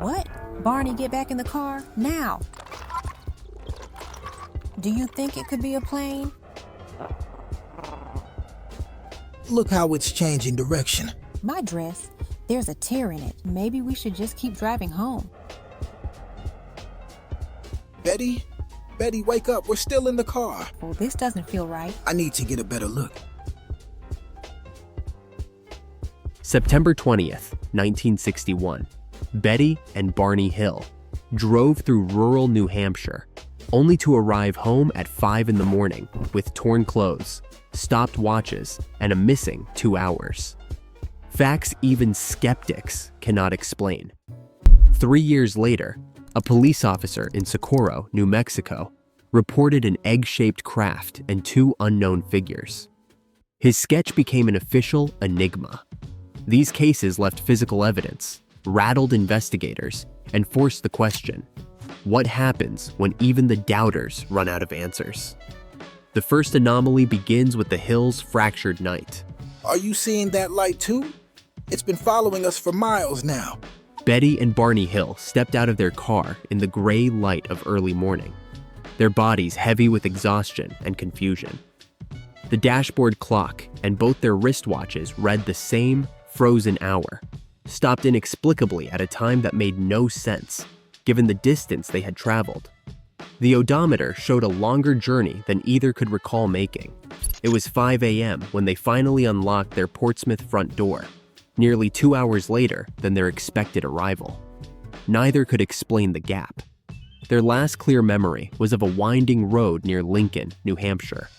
What? Barney, get back in the car, now! Do you think it could be a plane? Look how it's changing direction. My dress. There's a tear in it. Maybe we should just keep driving home. Betty? Betty, wake up. We're still in the car. Well, this doesn't feel right. I need to get a better look. September 20th, 1961. Betty and Barney Hill drove through rural New Hampshire, only to arrive home at 5 in the morning with torn clothes, stopped watches, and a missing 2 hours. Facts even skeptics cannot explain. 3 years later, a police officer in Socorro, New Mexico, reported an egg-shaped craft and 2 unknown figures. His sketch became an official enigma. These cases left physical evidence, rattled investigators, and forced the question: what happens when even the doubters run out of answers? The first anomaly begins with the Hills' fractured night. Are you seeing that light too? It's been following us for miles now. Betty and Barney Hill stepped out of their car in the gray light of early morning, their bodies heavy with exhaustion and confusion. The dashboard clock and both their wristwatches read the same frozen hour, stopped inexplicably at a time that made no sense, given the distance they had traveled. The odometer showed a longer journey than either could recall making. It was 5 a.m. when they finally unlocked their Portsmouth front door, nearly 2 hours later than their expected arrival. Neither could explain the gap. Their last clear memory was of a winding road near Lincoln, New Hampshire.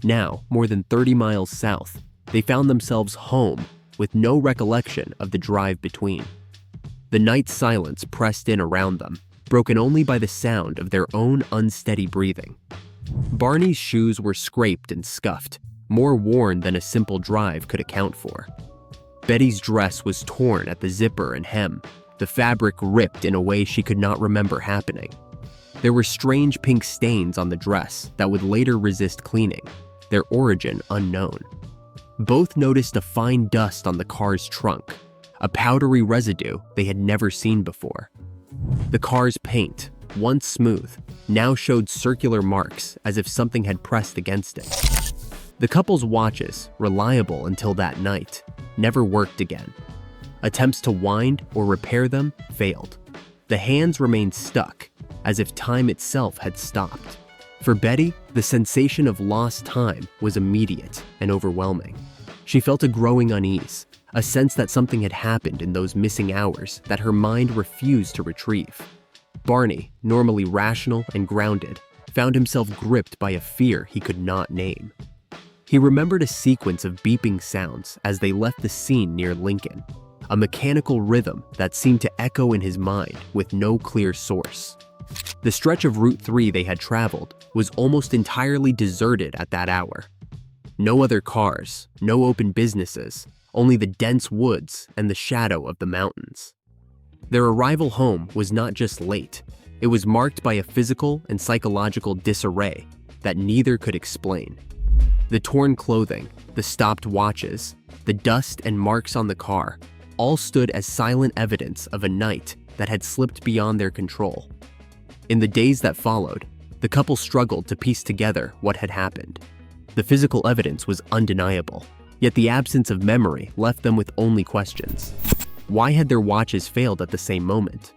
Now, more than 30 miles south, they found themselves home with no recollection of the drive between. The night silence pressed in around them, broken only by the sound of their own unsteady breathing. Barney's shoes were scraped and scuffed, more worn than a simple drive could account for. Betty's dress was torn at the zipper and hem, the fabric ripped in a way she could not remember happening. There were strange pink stains on the dress that would later resist cleaning, their origin unknown. Both noticed a fine dust on the car's trunk, a powdery residue they had never seen before. The car's paint, once smooth, now showed circular marks as if something had pressed against it. The couple's watches, reliable until that night, never worked again. Attempts to wind or repair them failed. The hands remained stuck, as if time itself had stopped. For Betty, the sensation of lost time was immediate and overwhelming. She felt a growing unease, a sense that something had happened in those missing hours that her mind refused to retrieve. Barney, normally rational and grounded, found himself gripped by a fear he could not name. He remembered a sequence of beeping sounds as they left the scene near Lincoln, a mechanical rhythm that seemed to echo in his mind with no clear source. The stretch of Route 3 they had traveled was almost entirely deserted at that hour. No other cars, no open businesses, only the dense woods and the shadow of the mountains. Their arrival home was not just late, it was marked by a physical and psychological disarray that neither could explain. The torn clothing, the stopped watches, the dust and marks on the car all stood as silent evidence of a night that had slipped beyond their control. In the days that followed, the couple struggled to piece together what had happened. The physical evidence was undeniable, yet the absence of memory left them with only questions. Why had their watches failed at the same moment?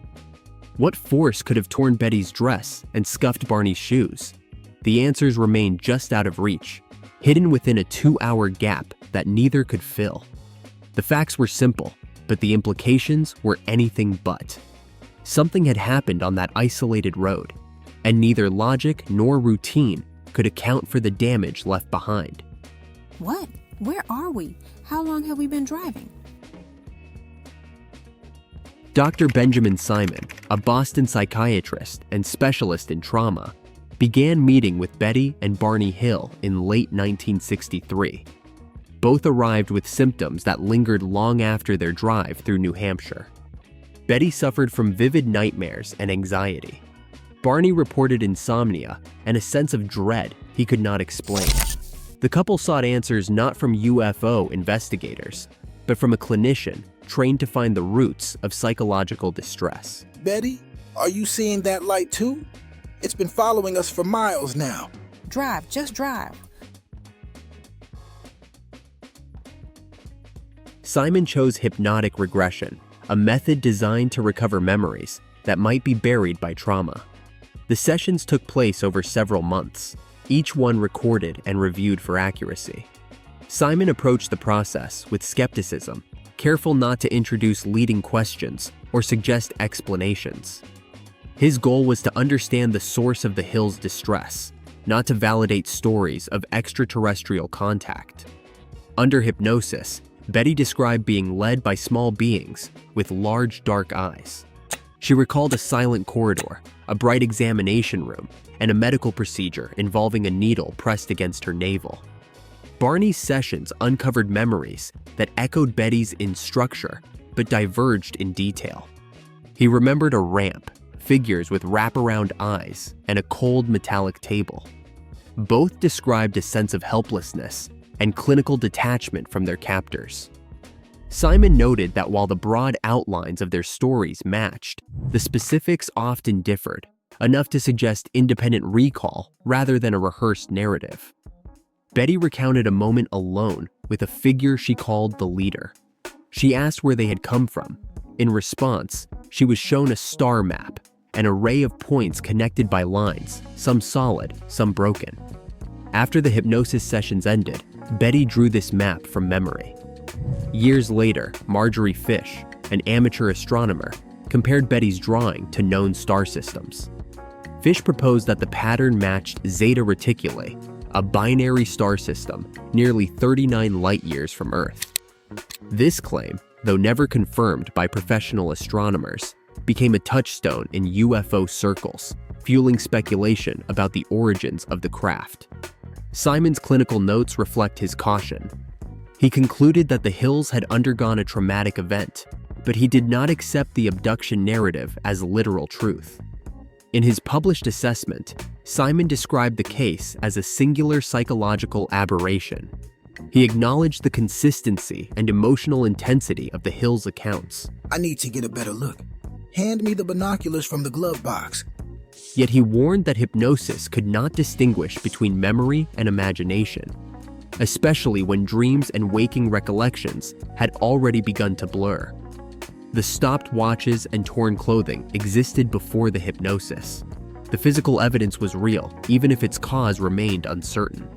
What force could have torn Betty's dress and scuffed Barney's shoes? The answers remained just out of reach, hidden within a 2-hour gap that neither could fill. The facts were simple, but the implications were anything but. Something had happened on that isolated road, and neither logic nor routine could account for the damage left behind. What? Where are we? How long have we been driving? Dr. Benjamin Simon, a Boston psychiatrist and specialist in trauma, began meeting with Betty and Barney Hill in late 1963. Both arrived with symptoms that lingered long after their drive through New Hampshire. Betty suffered from vivid nightmares and anxiety. Barney reported insomnia and a sense of dread he could not explain. The couple sought answers not from UFO investigators, but from a clinician trained to find the roots of psychological distress. Betty, are you seeing that light too? It's been following us for miles now. Drive, just drive. Simon chose hypnotic regression, a method designed to recover memories that might be buried by trauma. The sessions took place over several months, each one recorded and reviewed for accuracy. Simon approached the process with skepticism, careful not to introduce leading questions or suggest explanations. His goal was to understand the source of the hill's distress, not to validate stories of extraterrestrial contact. Under hypnosis, Betty described being led by small beings with large dark eyes. She recalled a silent corridor, a bright examination room, and a medical procedure involving a needle pressed against her navel. Barney's sessions uncovered memories that echoed Betty's in structure but diverged in detail. He remembered a ramp, figures with wraparound eyes, and a cold metallic table. Both described a sense of helplessness and clinical detachment from their captors. Simon noted that while the broad outlines of their stories matched, the specifics often differed, enough to suggest independent recall rather than a rehearsed narrative. Betty recounted a moment alone with a figure she called the leader. She asked where they had come from. In response, she was shown a star map, an array of points connected by lines, some solid, some broken. After the hypnosis sessions ended, Betty drew this map from memory. Years later, Marjorie Fish, an amateur astronomer, compared Betty's drawing to known star systems. Fish proposed that the pattern matched Zeta Reticuli, a binary star system nearly 39 light-years from Earth. This claim, though never confirmed by professional astronomers, became a touchstone in UFO circles, fueling speculation about the origins of the craft. Simon's clinical notes reflect his caution. He concluded that the hills had undergone a traumatic event, but he did not accept the abduction narrative as literal truth. In his published assessment, Simon described the case as a singular psychological aberration. He acknowledged the consistency and emotional intensity of the hill's accounts. I need to get a better look. Hand me the binoculars from the glove box. Yet he warned that hypnosis could not distinguish between memory and imagination, especially when dreams and waking recollections had already begun to blur. The stopped watches and torn clothing existed before the hypnosis. The physical evidence was real, even if its cause remained uncertain.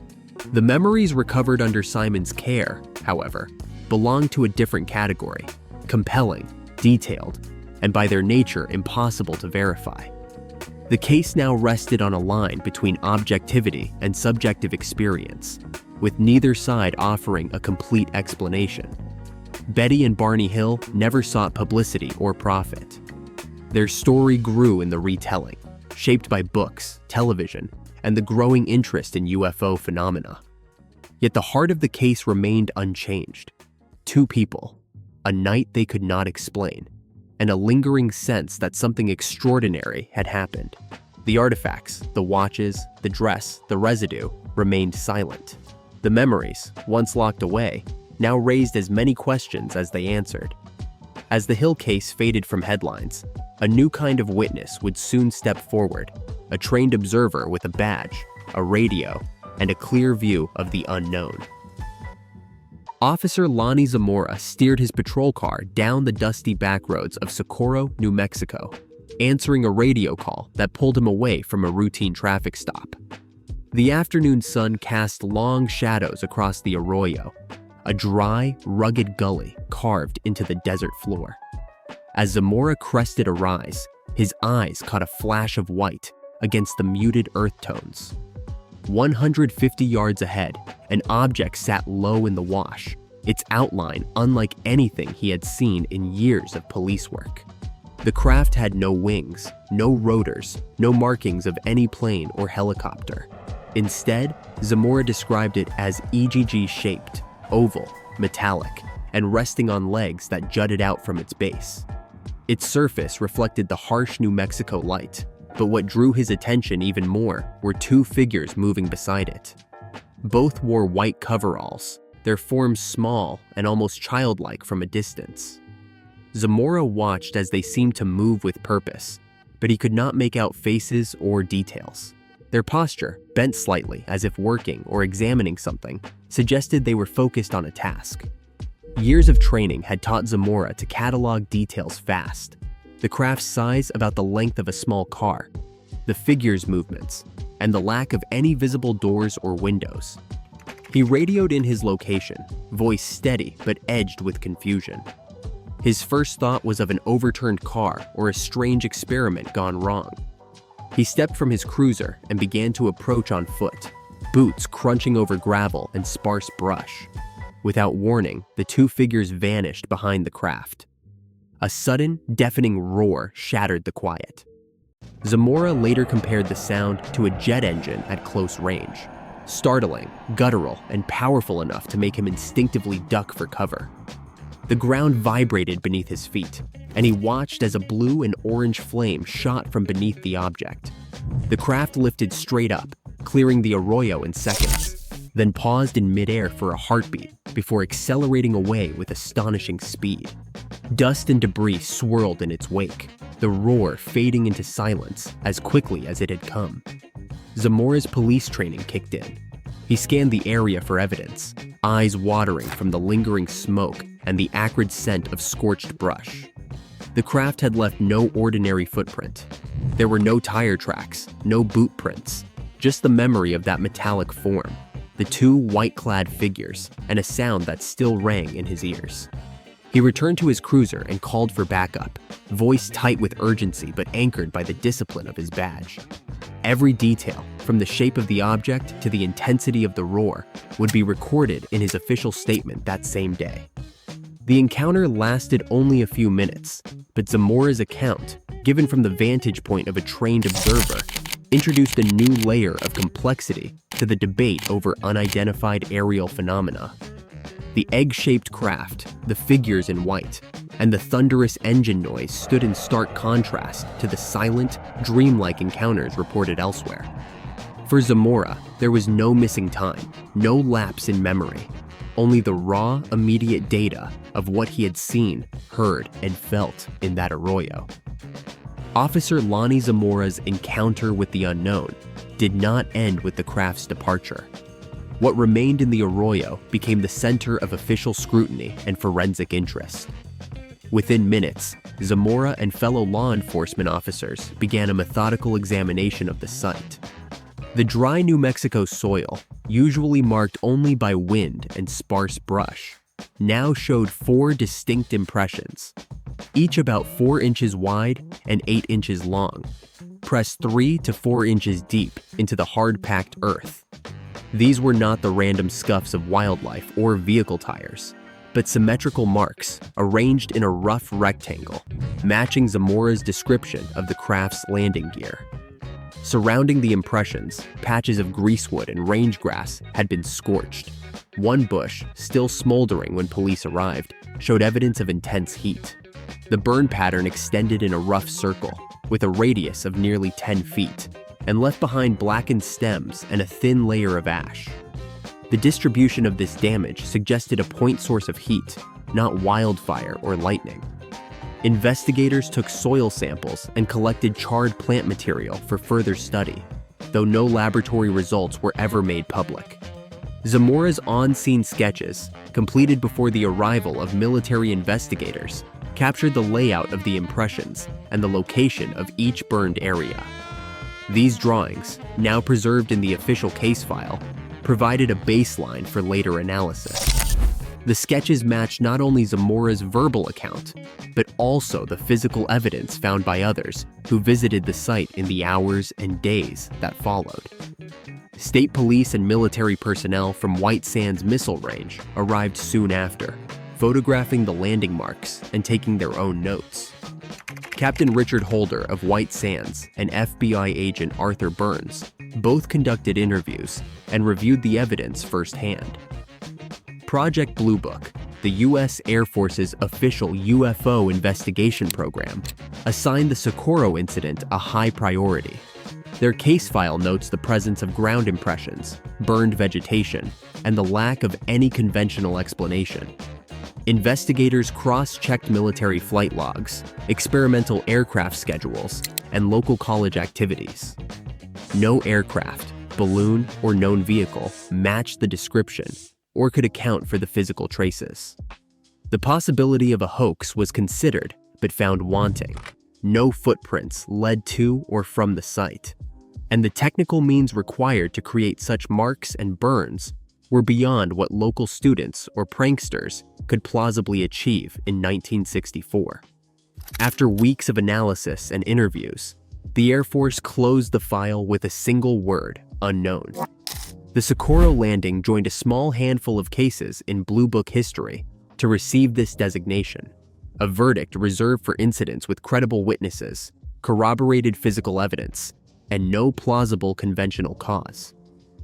The memories recovered under Simon's care, however, belonged to a different category: compelling, detailed, and by their nature impossible to verify. The case now rested on a line between objectivity and subjective experience, with neither side offering a complete explanation. Betty and Barney Hill never sought publicity or profit. Their story grew in the retelling, shaped by books, television, and the growing interest in UFO phenomena. Yet the heart of the case remained unchanged. Two people, a night they could not explain, and a lingering sense that something extraordinary had happened. The artifacts, the watches, the dress, the residue, remained silent. The memories, once locked away, now raised as many questions as they answered. As the Hill case faded from headlines, a new kind of witness would soon step forward, a trained observer with a badge, a radio, and a clear view of the unknown. Officer Lonnie Zamora steered his patrol car down the dusty backroads of Socorro, New Mexico, answering a radio call that pulled him away from a routine traffic stop. The afternoon sun cast long shadows across the arroyo, a dry, rugged gully carved into the desert floor. As Zamora crested a rise, his eyes caught a flash of white against the muted earth tones. 150 yards ahead, an object sat low in the wash, its outline unlike anything he had seen in years of police work. The craft had no wings, no rotors, no markings of any plane or helicopter. Instead, Zamora described it as EGG-shaped, oval, metallic, and resting on legs that jutted out from its base. Its surface reflected the harsh New Mexico light, but what drew his attention even more were two figures moving beside it. Both wore white coveralls, their forms small and almost childlike from a distance. Zamora watched as they seemed to move with purpose, but he could not make out faces or details. Their posture, bent slightly as if working or examining something, suggested they were focused on a task. Years of training had taught Zamora to catalog details fast. The craft's size about the length of a small car, the figure's movements, and the lack of any visible doors or windows. He radioed in his location, voice steady but edged with confusion. His first thought was of an overturned car or a strange experiment gone wrong. He stepped from his cruiser and began to approach on foot, boots crunching over gravel and sparse brush. Without warning, the two figures vanished behind the craft. A sudden, deafening roar shattered the quiet. Zamora later compared the sound to a jet engine at close range, startling, guttural, and powerful enough to make him instinctively duck for cover. The ground vibrated beneath his feet, and he watched as a blue and orange flame shot from beneath the object. The craft lifted straight up, clearing the arroyo in seconds, then paused in midair for a heartbeat before accelerating away with astonishing speed. Dust and debris swirled in its wake, the roar fading into silence as quickly as it had come. Zamora's police training kicked in. He scanned the area for evidence, eyes watering from the lingering smoke and the acrid scent of scorched brush. The craft had left no ordinary footprint. There were no tire tracks, no boot prints, just the memory of that metallic form, the two white-clad figures, and a sound that still rang in his ears. He returned to his cruiser and called for backup, voice tight with urgency but anchored by the discipline of his badge. Every detail, from the shape of the object to the intensity of the roar, would be recorded in his official statement that same day. The encounter lasted only a few minutes, but Zamora's account, given from the vantage point of a trained observer, introduced a new layer of complexity to the debate over unidentified aerial phenomena. The egg-shaped craft, the figures in white, and the thunderous engine noise stood in stark contrast to the silent, dreamlike encounters reported elsewhere. For Zamora, there was no missing time, no lapse in memory, only the raw, immediate data of what he had seen, heard, and felt in that arroyo. Officer Lonnie Zamora's encounter with the unknown did not end with the craft's departure. What remained in the arroyo became the center of official scrutiny and forensic interest. Within minutes, Zamora and fellow law enforcement officers began a methodical examination of the site. The dry New Mexico soil, usually marked only by wind and sparse brush, now showed 4 distinct impressions, each about 4 inches wide and 8 inches long, pressed 3 to 4 inches deep into the hard-packed earth. These were not the random scuffs of wildlife or vehicle tires, but symmetrical marks arranged in a rough rectangle, matching Zamora's description of the craft's landing gear. Surrounding the impressions, patches of greasewood and range grass had been scorched. One bush, still smoldering when police arrived, showed evidence of intense heat. The burn pattern extended in a rough circle, with a radius of nearly 10 feet, and left behind blackened stems and a thin layer of ash. The distribution of this damage suggested a point source of heat, not wildfire or lightning. Investigators took soil samples and collected charred plant material for further study, though no laboratory results were ever made public. Zamora's on-scene sketches, completed before the arrival of military investigators, captured the layout of the impressions and the location of each burned area. These drawings, now preserved in the official case file, provided a baseline for later analysis. The sketches matched not only Zamora's verbal account, but also the physical evidence found by others who visited the site in the hours and days that followed. State police and military personnel from White Sands Missile Range arrived soon after, photographing the landing marks and taking their own notes. Captain Richard Holder of White Sands and FBI agent Arthur Burns both conducted interviews and reviewed the evidence firsthand. Project Blue Book, the U.S. Air Force's official UFO investigation program, assigned the Socorro incident a high priority. Their case file notes the presence of ground impressions, burned vegetation, and the lack of any conventional explanation. Investigators cross-checked military flight logs, experimental aircraft schedules, and local college activities. No aircraft, balloon, or known vehicle matched the description or could account for the physical traces. The possibility of a hoax was considered but found wanting. No footprints led to or from the site, and the technical means required to create such marks and burns were beyond what local students or pranksters could plausibly achieve in 1964. After weeks of analysis and interviews, the Air Force closed the file with a single word: unknown. The Socorro landing joined a small handful of cases in Blue Book history to receive this designation, a verdict reserved for incidents with credible witnesses, corroborated physical evidence, and no plausible conventional cause.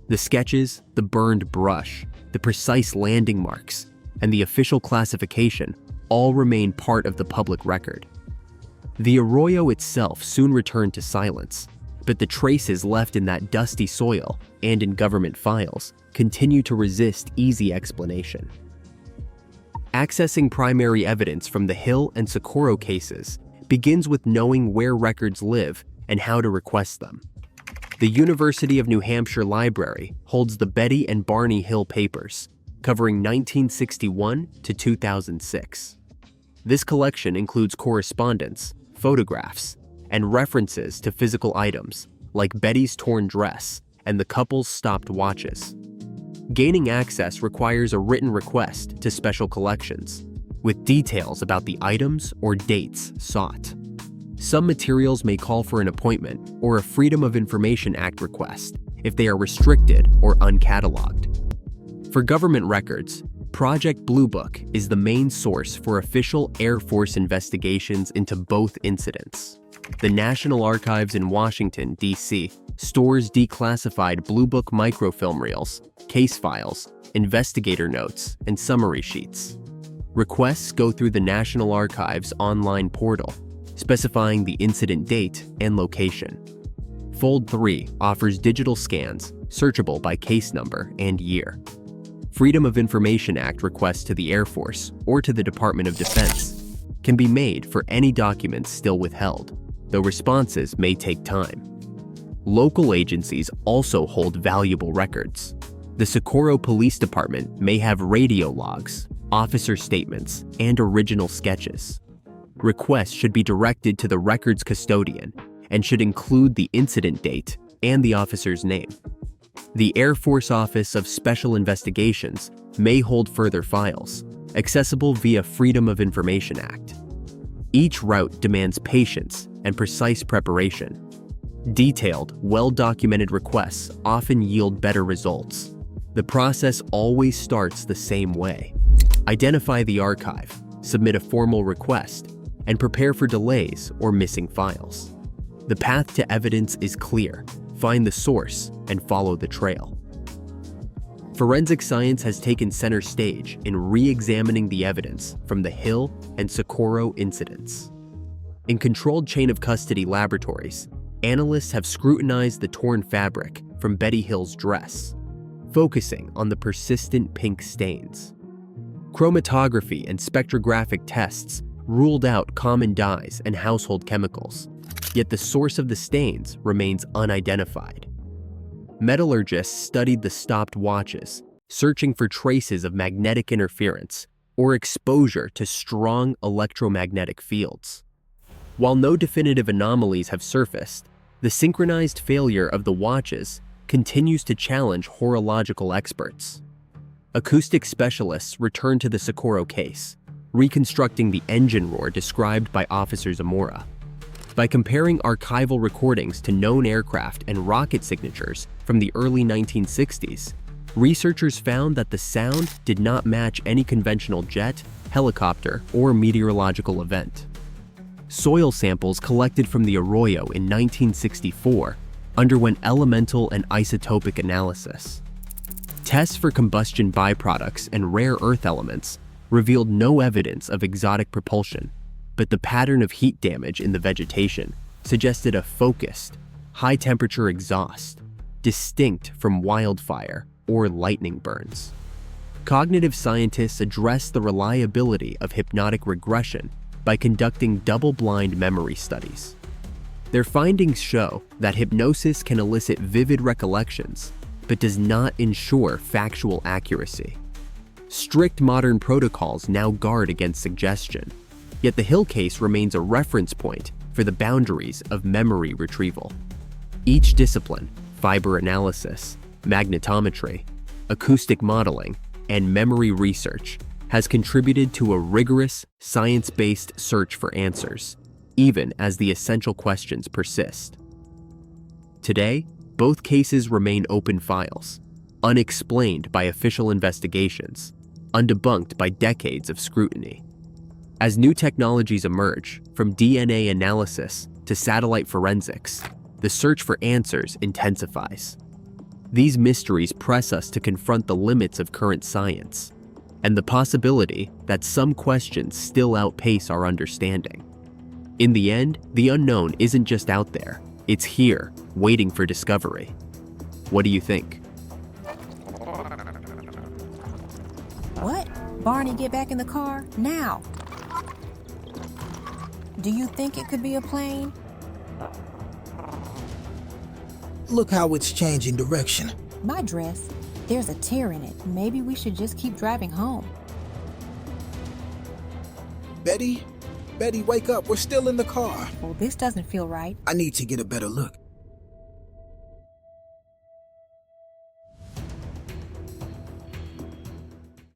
The sketches, the burned brush, the precise landing marks, and the official classification all remain part of the public record. The arroyo itself soon returned to silence, but the traces left in that dusty soil and in government files continue to resist easy explanation. Accessing primary evidence from the Hill and Socorro cases begins with knowing where records live and how to request them. The University of New Hampshire Library holds the Betty and Barney Hill papers, covering 1961 to 2006. This collection includes correspondence, photographs, and references to physical items like Betty's torn dress and the couple's stopped watches. Gaining access requires a written request to special collections, with details about the items or dates sought. Some materials may call for an appointment or a Freedom of Information Act request if they are restricted or uncatalogued. For government records, Project Blue Book is the main source for official Air Force investigations into both incidents. The National Archives in Washington, D.C. stores declassified Blue Book microfilm reels, case files, investigator notes, and summary sheets. Requests go through the National Archives online portal, specifying the incident date and location. Fold 3 offers digital scans, searchable by case number and year. Freedom of Information Act requests to the Air Force or to the Department of Defense can be made for any documents still withheld, though responses may take time. Local agencies also hold valuable records. The Socorro Police Department may have radio logs, officer statements, and original sketches. Requests should be directed to the records custodian and should include the incident date and the officer's name. The Air Force Office of Special Investigations may hold further files, accessible via Freedom of Information Act. Each route demands patience and precise preparation. Detailed, well-documented requests often yield better results. The process always starts the same way. Identify the archive, submit a formal request, and prepare for delays or missing files. The path to evidence is clear. Find the source and follow the trail. Forensic science has taken center stage in re-examining the evidence from the Hill and Socorro incidents. In controlled chain of custody laboratories, analysts have scrutinized the torn fabric from Betty Hill's dress, focusing on the persistent pink stains. Chromatography and spectrographic tests ruled out common dyes and household chemicals, yet the source of the stains remains unidentified. Metallurgists studied the stopped watches, searching for traces of magnetic interference or exposure to strong electromagnetic fields. While no definitive anomalies have surfaced, the synchronized failure of the watches continues to challenge horological experts. Acoustic specialists returned to the Socorro case, reconstructing the engine roar described by Officer Zamora. By comparing archival recordings to known aircraft and rocket signatures from the early 1960s, researchers found that the sound did not match any conventional jet, helicopter, or meteorological event. Soil samples collected from the arroyo in 1964 underwent elemental and isotopic analysis. Tests for combustion byproducts and rare earth elements revealed no evidence of exotic propulsion, but the pattern of heat damage in the vegetation suggested a focused, high-temperature exhaust, distinct from wildfire or lightning burns. cognitive scientists address the reliability of hypnotic regression by conducting double-blind memory studies. Their findings show that hypnosis can elicit vivid recollections, but does not ensure factual accuracy. Strict modern protocols now guard against suggestion, yet the Hill case remains a reference point for the boundaries of memory retrieval. Each discipline, fiber analysis, magnetometry, acoustic modeling, and memory research, has contributed to a rigorous, science-based search for answers, even as the essential questions persist. Today, both cases remain open files, unexplained by official investigations, undebunked by decades of scrutiny. As new technologies emerge, from DNA analysis to satellite forensics, the search for answers intensifies. These mysteries press us to confront the limits of current science, and the possibility that some questions still outpace our understanding. In the end, the unknown isn't just out there, it's here, waiting for discovery. What do you think? What? Barney, get back in the car, now! Do you think it could be a plane? Look how it's changing direction. My dress. There's a tear in it. Maybe we should just keep driving home. Betty, wake up. We're still in the car. Well, this doesn't feel right. I need to get a better look.